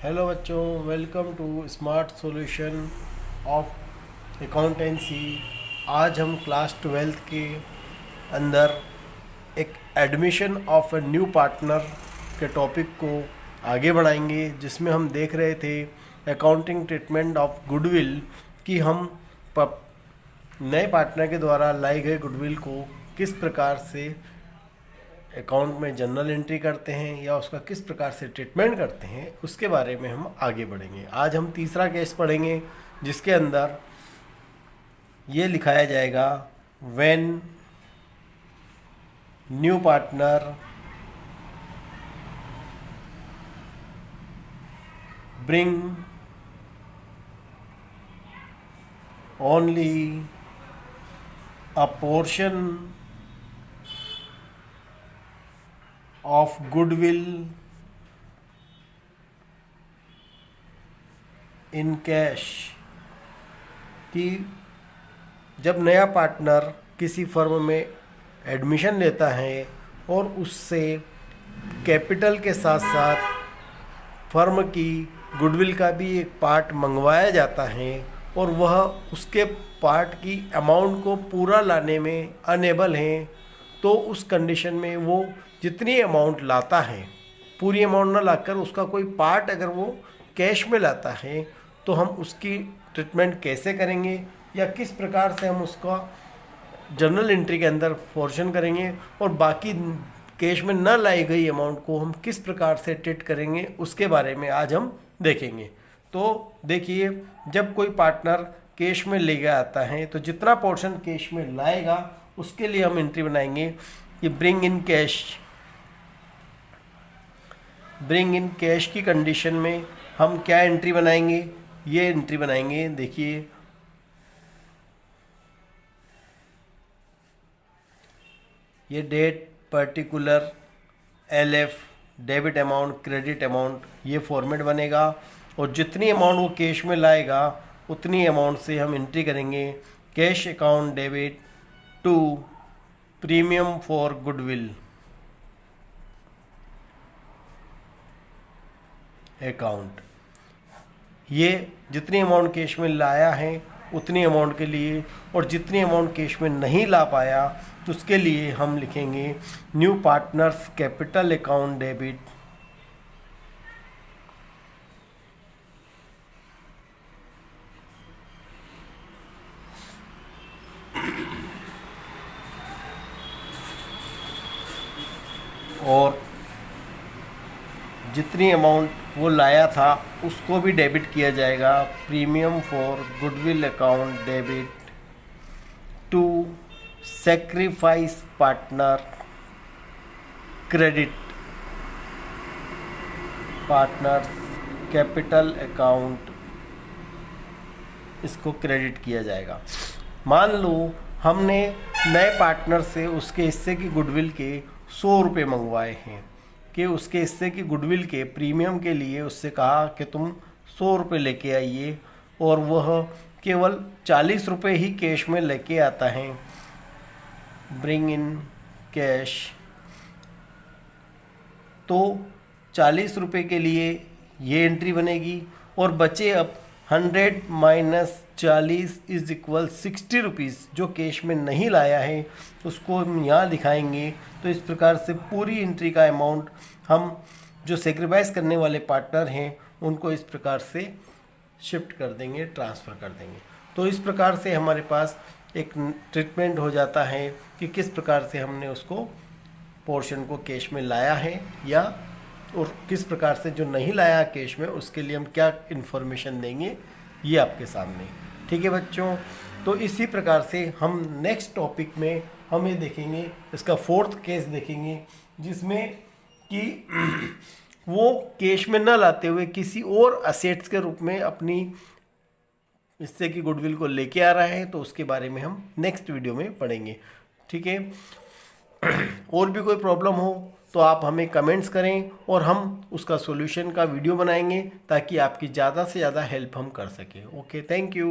Hello बच्चों, welcome to smart solution of accountancy. आज हम क्लास 12th के अंदर एक admission of a new partner के टॉपिक को आगे बढ़ाएंगे, जिसमें हम देख रहे थे अकाउंटिंग ट्रीटमेंट ऑफ गुडविल कि हम नए पार्टनर के द्वारा लाई गए गुडविल को किस प्रकार से अकाउंट में जनरल एंट्री करते हैं या उसका किस प्रकार से ट्रीटमेंट करते हैं, उसके बारे में हम आगे बढ़ेंगे। आज हम तीसरा केस पढ़ेंगे, जिसके अंदर ये लिखाया जाएगा when new partner bring only a portion of goodwill in cash। कि जब नया पार्टनर किसी फर्म में एडमिशन लेता है और उससे कैपिटल के साथ साथ फर्म की गुडविल का भी एक पार्ट मंगवाया जाता है और वह उसके पार्ट की अमाउंट को पूरा लाने में अनेबल हैं, तो उस कंडीशन में वो जितनी अमाउंट लाता है, पूरी अमाउंट ना लाकर उसका कोई पार्ट अगर वो कैश में लाता है, तो हम उसकी ट्रीटमेंट कैसे करेंगे या किस प्रकार से हम उसका जर्नल एंट्री के अंदर पोर्शन करेंगे और बाकी कैश में न लाई गई अमाउंट को हम किस प्रकार से ट्रीट करेंगे, उसके बारे में आज हम देखेंगे। तो देखिए, जब कोई पार्टनर कैश में लेके आता है तो जितना पोर्शन कैश में लाएगा उसके लिए हम एंट्री बनाएंगे कि ब्रिंग इन कैश की कंडीशन में हम क्या एंट्री बनाएंगे, ये एंट्री बनाएंगे। देखिए, ये date particular LF debit amount credit amount, ये फॉर्मेट बनेगा और जितनी अमाउंट वो कैश में लाएगा उतनी अमाउंट से हम एंट्री करेंगे cash account debit to premium for goodwill account. ये जितनी अमाउंट कैश में लाया है उतनी अमाउंट के लिए, और जितनी अमाउंट कैश में नहीं ला पाया तो उसके लिए हम लिखेंगे new partners capital account debit और जितनी अमाउंट वो लाया था उसको भी डेबिट किया जाएगा premium for goodwill account debit to sacrifice partner credit partners capital account, इसको क्रेडिट किया जाएगा। मान लो हमने नए पार्टनर से उसके हिस्से की गुडविल के 100 रुपये मंगवाए हैं कि उसके हिस्से की गुडविल के प्रीमियम के लिए उससे कहा कि तुम 100 रुपये लेके आइए, और वह केवल 40 रुपये ही कैश में लेके आता है। ब्रिंग इन कैश, तो 40 रुपये के लिए ये एंट्री बनेगी और बचे अब 100 माइनस 40 इज इक्वल 60 रुपीज़ जो कैश में नहीं लाया है, उसको हम यहाँ दिखाएंगे। तो इस प्रकार से पूरी एंट्री का अमाउंट हम जो सेक्रीफाइस करने वाले पार्टनर हैं उनको इस प्रकार से शिफ्ट कर देंगे, ट्रांसफ़र कर देंगे। तो इस प्रकार से हमारे पास एक ट्रीटमेंट हो जाता है कि किस प्रकार से हमने उसको पोर्शन को कैश में लाया है या और किस प्रकार से जो नहीं लाया कैश में उसके लिए हम क्या इन्फॉर्मेशन देंगे, ये आपके सामने। ठीक है बच्चों, तो इसी प्रकार से हम नेक्स्ट टॉपिक में हम ये देखेंगे, इसका 4th केस देखेंगे, जिसमें कि वो कैश में न लाते हुए किसी और असेट्स के रूप में अपनी हिस्से की गुडविल को लेके आ रहा है, तो उसके बारे में हम नेक्स्ट वीडियो में पढ़ेंगे। ठीक है, और भी कोई प्रॉब्लम हो तो आप हमें कमेंट्स करें और हम उसका सॉल्यूशन का वीडियो बनाएंगे ताकि आपकी ज़्यादा से ज़्यादा हेल्प हम कर सकें। Okay, thank you.